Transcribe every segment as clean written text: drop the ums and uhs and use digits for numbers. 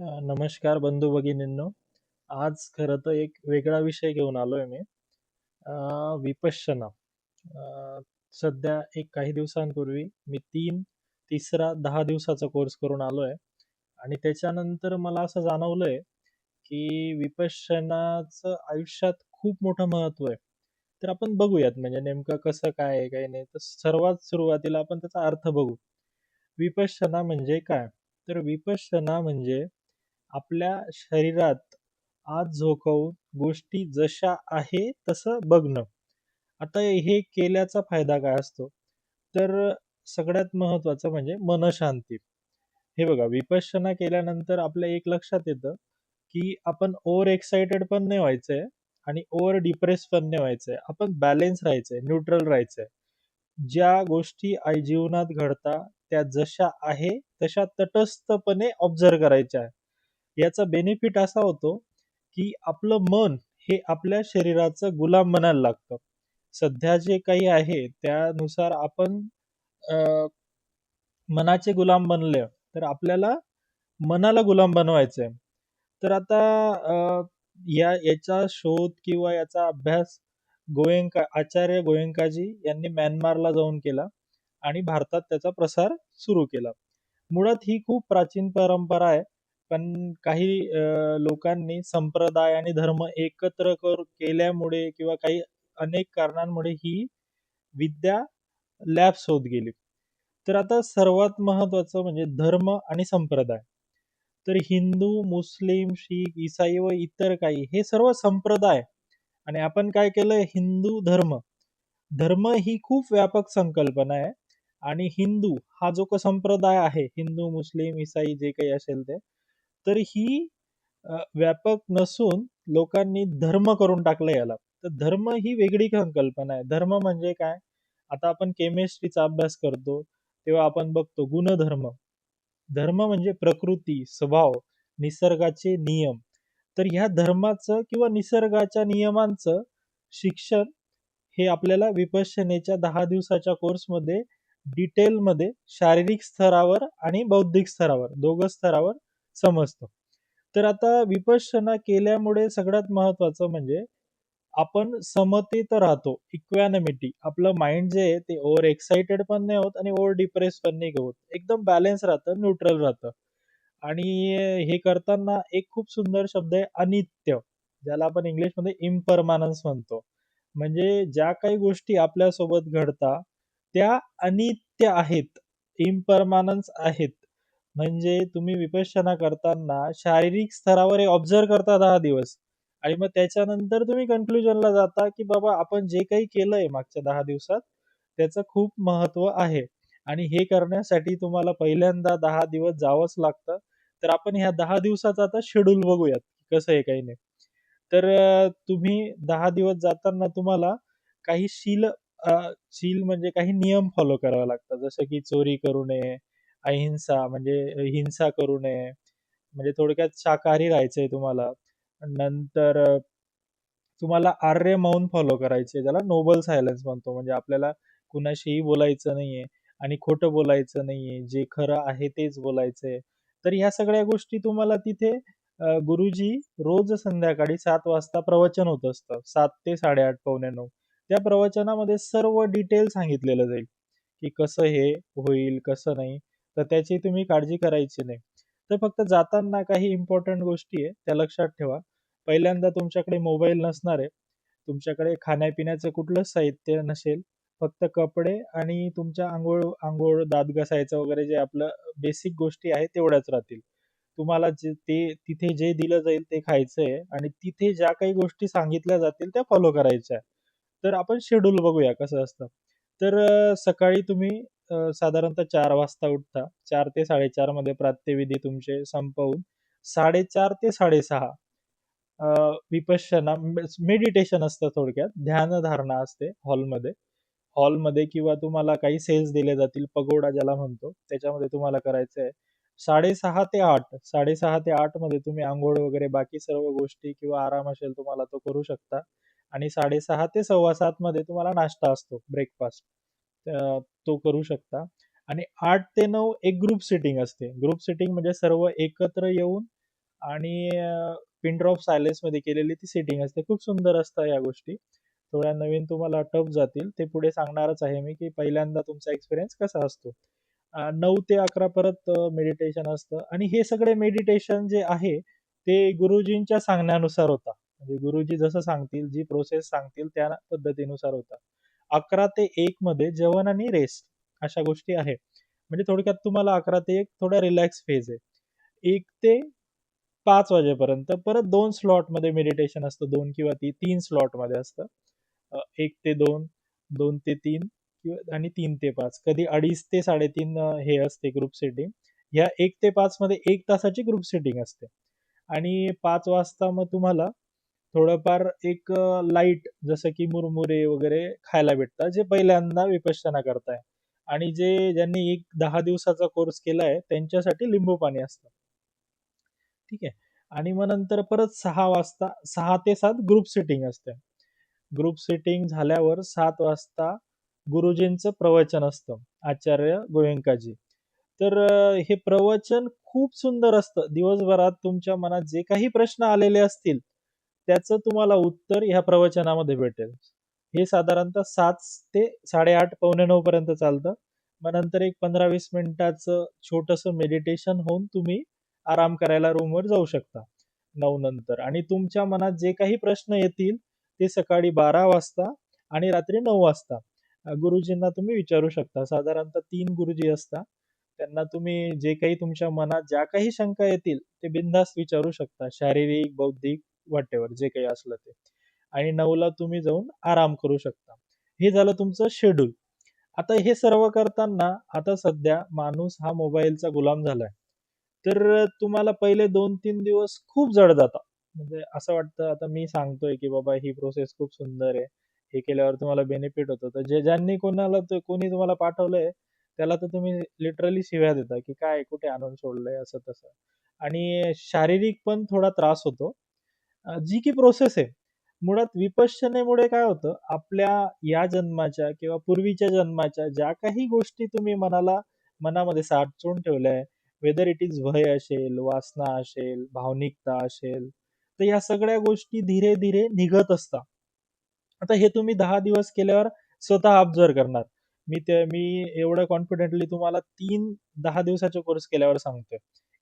नमस्कार बंधू भगिनींनो. आज खरं तर एक वेगळा विषय घेऊन आलोय मी. विपश्यना. अ, सध्या एक काही दिवसांपूर्वी मी तिसरा 10 दिवसाचा कोर्स करून आलोय आणि त्याच्यानंतर मला असं जाणवलंय, की विपश्यनाचं आयुष्यात खूप मोठं महत्त्व आहे. तर आपण बघूयात म्हणजे नेमकं कसं काय आहे, काही नाही. तर सर्वात सुरुवातीला आपण त्याचा अर्थ बघू. विपश्यना म्हणजे काय? तर विपश्यना म्हणजे आपल्या शरीरात आत झोकवून गोष्टी जशा आहे तसं बघणं. आता हे केल्याचा फायदा काय असतो? तर सगळ्यात महत्त्वाचं म्हणजे मनःशांती. हे बघा, विपश्यना केल्यानंतर आपल्या एक लक्षात येतं, की आपण ओव्हर एक्साइटेड पण नाही व्हायचंय आणि ओव्हर डिप्रेस पण नाही व्हायचंय. आपण बॅलन्स राहायचंय, न्यूट्रल राहायचंय. ज्या गोष्टी जीवनात घडतात त्या जशा आहे तशा तटस्थपणे ऑब्झर्व्ह करायच्या आहे. याचा बेनिफिट असा होतो, की आपलं मन हे आपल्या शरीराचं गुलाम बनायला लागतं. सध्या जे काही आहे त्यानुसार आपण अ, मनाचे गुलाम बनले, तर आपल्याला मनाला गुलाम बनवायचंय. तर आता याचा शोध किंवा याचा अभ्यास आचार्य गोएंकाजी यांनी म्यानमारला जाऊन केला आणि भारतात त्याचा प्रसार सुरू केला. मुळात ही खूप प्राचीन परंपरा आहे. पण काही लोकांनी संप्रदाय आणि धर्म एकत्र केल्यामुळे किंवा काही अनेक कारणांमुळे ही विद्या लॅप्स होत गेली. तर आता सर्वात महत्त्वाचं म्हणजे धर्म आणि संप्रदाय. तर हिंदू, मुस्लिम, शीख, ईसाई व इतर काही हे सर्व संप्रदाय आणि आपण काय केलंय हिंदू धर्म. धर्म ही खूप व्यापक संकल्पना आहे आणि हिंदू हा जो संप्रदाय आहे, हिंदू, मुस्लिम, ईसाई जे काही असेल ते, तर ही व्यापक नसून लोकांनी धर्म करून टाकलं याला. तर धर्म ही वेगळी संकल्पना आहे. धर्म म्हणजे काय? आता आपण केमिस्ट्रीचा अभ्यास करतो, तेव्हा आपण बघतो गुणधर्म. धर्म म्हणजे प्रकृती, स्वभाव, निसर्गाचे नियम. तर ह्या धर्माचं किंवा निसर्गाच्या नियमांचं शिक्षण हे आपल्याला विपश्यनेच्या 10 दिवसाच्या कोर्समध्ये डिटेलमध्ये शारीरिक स्तरावर आणि बौद्धिक स्तरावर दोघं स्तरावर समजतं. तर आता विपश्यना केल्यामुळे सगळ्यात महत्त्वाचं म्हणजे आपण समतेत राहतो. इक्वॅनिमिटी. आपलं माइंड जे आहे ते ओव्हर एक्साइटेड पण नाही होत आणि ओव्हर डिप्रेस पण नाही होत. एकदम बॅलन्स राहतं, न्यूट्रल राहतं. आणि हे करताना एक खूप सुंदर शब्द आहे अनित्य, ज्याला आपण इंग्लिशमध्ये इम्परमानन्स म्हणतो. म्हणजे ज्या काही गोष्टी आपल्यासोबत घडतात त्या अनित्य आहेत, इम्परमानन्स आहेत. म्हणजे तुम्ही विपश्यना करताना शारीरिक स्तरावर हे ऑब्झर्व्ह करता 10 दिवस आणि मग त्याच्यानंतर तुम्ही कन्क्लुजनला जाता, की बाबा आपण जे काही केलंय मागच्या 10 दिवसात त्याचं खूप महत्त्व आहे आणि हे करण्यासाठी तुम्हाला पहिल्यांदा 10 दिवस जावंच लागतं. तर आपण ह्या 10 दिवसाचा आता शेड्यूल बघूयात, कसं आहे काही नाही. तर तुम्ही 10 दिवस जाताना तुम्हाला काही शील म्हणजे काही नियम फॉलो करावे लागतात. जसं की चोरी करू नये, अहिंसा म्हणजे हिंसा करू नये, म्हणजे थोडक्यात शाकाहारी राहायचंय तुम्हाला. नंतर तुम्हाला आर्य मौन फॉलो करायचे, ज्याला नोबल सायलेन्स म्हणतो. म्हणजे आपल्याला कुणाशीही बोलायचं नाहीये आणि खोटं बोलायचं नाहीये. जे खरं आहे तेच बोलायचंय. तर ह्या सगळ्या गोष्टी तुम्हाला तिथे गुरुजी रोज संध्याकाळी 7 वाजता प्रवचन होत असतं. 7 ते 8:30 पावणे 9. त्या प्रवचनामध्ये सर्व डिटेल सांगितलेलं जाईल, की कसं हे होईल, कसं नाही. तर त्याची तुम्ही काळजी करायची नाही. तर फक्त जाताना काही इम्पोर्टंट गोष्टी आहे, त्या लक्षात ठेवा. पहिल्यांदा तुमच्याकडे मोबाईल नसणार आहे. तुमच्याकडे खाण्यापिण्याचं कुठलंच साहित्य नसेल. फक्त कपडे आणि तुमच्या अंघोळ अंघोळ, दात घासायचं वगैरे जे आपलं बेसिक गोष्टी आहेत तेवढ्याच राहतील. तुम्हाला जे तिथे जे दिलं जाईल ते खायचंय आणि तिथे ज्या काही गोष्टी सांगितल्या जातील त्या फॉलो करायच्या. तर आपण शेड्यूल बघूया कसं असतं. तर सकाळी तुम्ही साधारणतः 4 वाजता उठता. 4 ते 4:30 मध्ये प्रात्यविधी तुमचे संपवून 4:30 ते 6:30 विपश्यना मेडिटेशन असतं थोडक्यात. ध्यानधारणा असते हॉलमध्ये. हॉलमध्ये किंवा तुम्हाला काही सेल्स दिले जातील, पगोडा ज्याला म्हणतो, त्याच्यामध्ये तुम्हाला करायचं आहे. 6:30 ते 8, 6:30 ते 8 मध्ये तुम्ही अंघोळ वगैरे बाकी सर्व गोष्टी किंवा आराम असेल तुम्हाला तो करू शकता. आणि 6:30 ते 6:15 मध्ये तुम्हाला नाश्ता असतो, ब्रेकफास्ट. तो करू शकता. आणि 8 ते 9 एक ग्रुप सिटिंग असते. ग्रुप सिटिंग म्हणजे सर्व एकत्र येऊन आणि पिन ड्रॉप सायलेन्स मध्ये केलेली ती सेटिंग असते. खूप सुंदर असतं या गोष्टी. थोड्या नवीन तुम्हाला टफ जातील. ते पुढे सांगणारच आहे मी, की पहिल्यांदा तुमचा एक्सपिरियन्स कसा असतो. 9 ते 11 परत मेडिटेशन असतं आणि हे सगळे मेडिटेशन जे आहे, ते गुरुजींच्या सांगण्यानुसार होता. म्हणजे गुरुजी जसं सांगतील, जी प्रोसेस सांगतील त्या पद्धतीनुसार होता. 11 ते 1 मध्ये जेवण आणि रेस्ट अशा गोष्टी आहे. म्हणजे थोडक्यात तुम्हाला 11 ते 1 थोडा रिलॅक्स फेज आहे. 1 ते 5 वाजेपर्यंत परत 2 स्लॉटमध्ये मेडिटेशन असतं. 2 किंवा 3 स्लॉटमध्ये असतं. 1 ते 2, 2 ते 3 किंवा आणि 3 ते 5. कधी 2.5 ते 3.5 हे असते ग्रुप सेटिंग. ह्या 1 ते 5 मध्ये 1 तासाची ग्रुप सेटिंग असते. आणि 5 वाजता मग तुम्हाला थोडंफार एक लाईट जसं की मुरमुरे वगैरे खायला भेटतात, जे पहिल्यांदा विपश्यना करताय. आणि ज्यांनी 10 दिवसाचा कोर्स केलाय त्यांच्यासाठी लिंबू पाणी असतं. ठीक आहे. आणि मग नंतर परत 6 वाजता 6 ते 7 ग्रुप सेटिंग असते. ग्रुप सेटिंग झाल्यावर 7 वाजता गुरुजींचं प्रवचन असतं, आचार्य गोयंकाजी. तर हे प्रवचन खूप सुंदर असतं. दिवसभरात तुमच्या मनात जे काही प्रश्न आलेले असतील, त्याचं तुम्हाला उत्तर ह्या प्रवचनामध्ये भेटेल. हे साधारणतः 7 ते 8:30 पावणे 9 पर्यंत चालतं. मग नंतर एक 15-20 मिनिटाचं छोटंसं मेडिटेशन होऊन तुम्ही आराम करायला रूमवर जाऊ शकता 9 नंतर. आणि तुमच्या मनात जे काही प्रश्न येतील ते सकाळी 12 वाजता आणि रात्री 9 वाजता गुरुजींना तुम्ही विचारू शकता. साधारणतः 3 गुरुजी असतात. त्यांना तुम्ही जे काही तुमच्या मनात ज्या काही शंका येतील ते बिनधास्त विचारू शकता. शारीरिक, बौद्धिक, व्हॉटएव्हर जे काही असलं ते. आणि 9ला तुम्ही जाऊन आराम करू शकता. हे झालं तुमचं शेड्यूल. आता हे सर्व करताना आता सध्या माणूस हा मोबाईलचा गुलाम झालाय. तर तुम्हाला पहिले 2-3 दिवस खूप जड जातात. म्हणजे असं वाटतं आता मी सांगतोय, की बाबा ही प्रोसेस खूप सुंदर आहे. हे केल्यावर तुम्हाला बेनिफिट होतं. तर ज्यांनी कोणी तुम्हाला पाठवलंय, त्याला तर तुम्ही लिटरली शिव्या देता, की काय कुठे आणून सोडलंय असं तसं. आणि शारीरिक पण थोडा त्रास होतो. जी की प्रोसेस आहे. मुळात विपश्यनेमुळे काय होतं, आपल्या या जन्माच्या किंवा पूर्वीच्या जन्माच्या ज्या काही गोष्टी तुम्ही मनामध्ये साठवून ठेवल्या, वेदर इट इज भय असेल, वासना असेल, भावनिकता असेल, तर या सगळ्या गोष्टी धीरे धीरे निघत असतात. आता हे तुम्ही 10 दिवस केल्यावर स्वतः ऑब्झर्व करणार. मी एवढं कॉन्फिडेंटली तुम्हाला 10 दिवसाचे कोर्स केल्यावर सांगतोय.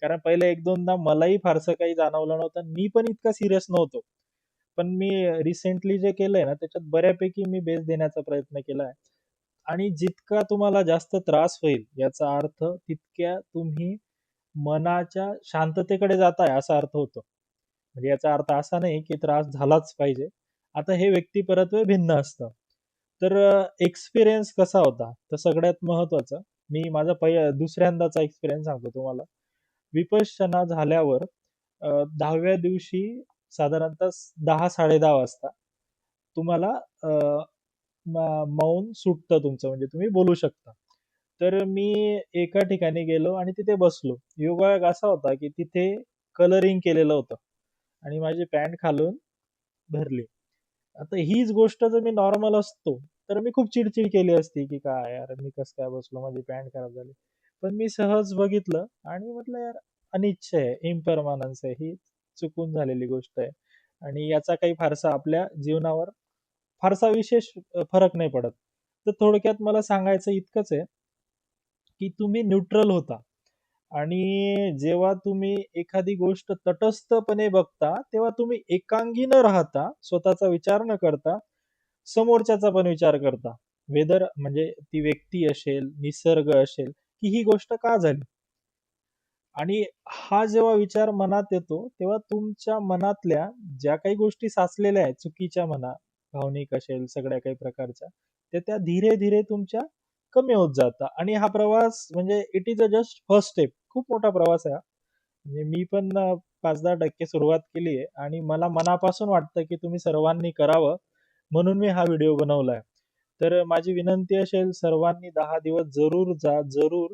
कारण पहिले 1-2दा मलाही फारसं काही जाणवलं नव्हतं. मी पण इतका सिरियस नव्हतो. पण मी रिसेंटली जे केलंय ना, त्याच्यात बऱ्यापैकी मी बेस देण्याचा प्रयत्न केलाय. आणि जितका तुम्हाला जास्त त्रास होईल, याचा अर्थ तितक्या तुम्ही मनाच्या शांततेकडे जाताय असा अर्थ होतो. म्हणजे याचा अर्थ असा नाही की त्रास झालाच पाहिजे. आता हे व्यक्तिपरत्वे भिन्न असतं. तर एक्सपिरियन्स कसा होता? तर सगळ्यात महत्त्वाचं मी माझा दुसऱ्यांदाचा एक्सपिरियन्स सांगतो तुम्हाला. विपश्यना झाल्यावर 10व्या दिवशी साधारणतः 10-10:30 वाजता तुम्हाला अ, मौन सुटतं तुमचं म्हणजे तुम्ही बोलू शकता. तर मी एका ठिकाणी गेलो आणि तिथे बसलो. योगायोग असा होता, की तिथे कलरिंग केलेलं होतं आणि माझी पॅन्ट खालून भरली. आता हीच गोष्ट जर मी नॉर्मल असतो, तर मी खूप चिडचिड केली असती, की काय यार मी कसं काय बसलो, माझी पॅन्ट खराब झाली. पण मी सहज बघितलं आणि म्हटलं यार अनिच्छा आहे, इम्परमनन्स आहे, ही चुकून झालेली गोष्ट आहे आणि याचा काही फारसा आपल्या जीवनावर फारसा विशेष फरक नाही पडत. तर थोडक्यात मला सांगायचं इतकंच आहे, की तुम्ही न्यूट्रल होता आणि जेव्हा तुम्ही एखादी गोष्ट तटस्थपणे बघता, तेव्हा तुम्ही एकांगी न राहता, स्वतःचा विचार न करता, समोरच्याचा पण विचार करता. वेदर म्हणजे ती व्यक्ती असेल, निसर्ग असेल, की ही गोष्ट का झाली? आणि हा जेव्हा विचार मनात येतो, तेव्हा तुमच्या मनातल्या ज्या काही गोष्टी साचलेल्या आहेत, चुकीच्या म्हणा, भावनिक असेल, सगळ्या काही प्रकारच्या, त्या धीरे-धीरे तुमच्या कमी होत जातात. आणि हा प्रवास म्हणजे it is a just first step. खूप मोठा प्रवास आहे हा. म्हणजे मी पण 5-10% सुरुवात केली आहे आणि मला मनापासून वाटतं, की तुम्ही सर्वांनी करावं, म्हणून मी हा व्हिडिओ बनवलाय. तर माझी विनंती असेल सर्वांनी 10 दिवस जरूर जा, जरूर.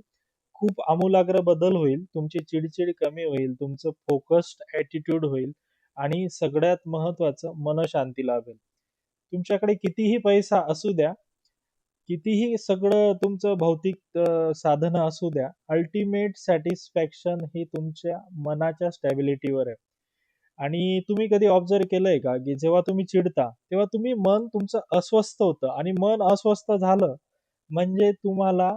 खूप आमूलाग्र बदल होईल. तुमची चिड कमी होईल. तुमचं फोकस्ड ॲटिट्यूड होईल आणि सगळ्यात महत्त्वाचं मनःशांती लाभेल. तुमच्याकडे कितीही पैसा असू द्या, कितीही सगळं तुमचं भौतिक साधनं असू द्या, अल्टिमेट सॅटिस्फॅक्शन हे तुमच्या मनाच्या स्टॅबिलिटीवर आहे. आणि तुम्ही कधी ऑब्झर्व्ह केलंय का, की जेव्हा तुम्ही चिडता, तेव्हा मन तुमचं अस्वस्थ होतं आणि मन अस्वस्थ झालं म्हणजे तुम्हाला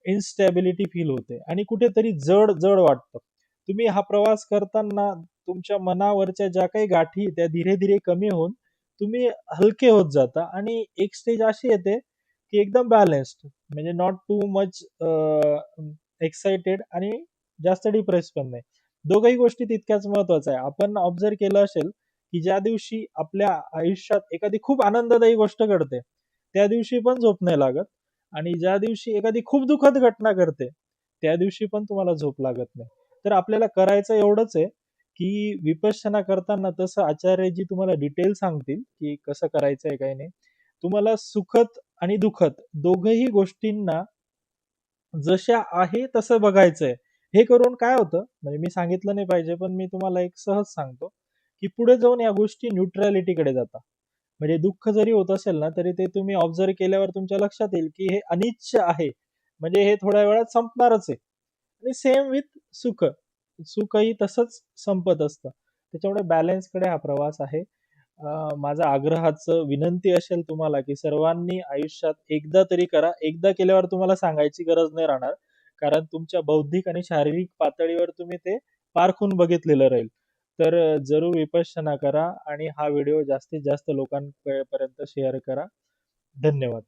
इन्स्टॅबिलिटी फील होते आणि कुठेतरी जड जड वाटतं. तुम्ही हा प्रवास करताना तुमच्या मनावरच्या ज्या काही गाठी त्या धीरे धीरे कमी होऊन तुम्ही हलके होत जाता आणि एक स्टेज अशी येते की एकदम बॅलन्स्ड, म्हणजे नॉट टू मच एक्साइटेड आणि जास्त डिप्रेस पण नाही. दोघही गोष्टी तितक्याच महत्वाच्या आहे. आपण ऑब्झर्व केलं असेल की ज्या दिवशी आपल्या आयुष्यात एखादी खूप आनंददायी गोष्ट घडते त्या दिवशी पण झोप नाही लागत, आणि ज्या दिवशी एखादी खूप दुःखद घटना घडते त्या दिवशी पण तुम्हाला झोप लागत नाही. तर आपल्याला करायचं एवढंच आहे की विपश्यना करताना तसं आचार्यजी तुम्हाला डिटेल सांगतील की कसं करायचंय काही नाही. तुम्हाला सुखद आणि दुःखद दोघही गोष्टींना जशा आहे तसं बघायचंय. हे करून काय होतं, म्हणजे मी सांगितलं नाही पाहिजे पण मी तुम्हाला एक सहज सांगतो की पुढे जाऊन या गोष्टी न्यूट्रॅलिटीकडे जातात. म्हणजे दुःख जरी होत असेल ना तरी ते तुम्ही ऑब्झर्व केल्यावर तुमच्या लक्षात येईल की हे अनिच्छ आहे, म्हणजे हे थोड्या वेळात संपणारच आहे. आणि सेम विथ सुख, सुखही तसंच संपत असतं. त्याच्यामुळे बॅलन्सकडे हा प्रवास आहे. माझा आग्रहाचं विनंती असेल तुम्हाला की सर्वांनी आयुष्यात एकदा तरी करा. एकदा केल्यावर तुम्हाला सांगायची गरज नाही राहणार, कारण तुमच्या बौद्धिक आणि शारीरिक पातळीवर तुम्ही ते पारखून बघितलेलं राहील. तर जरूर विपश्यना करा आणि हा व्हिडिओ जास्तीत जास्त लोकांपर्यंत शेअर करा. धन्यवाद.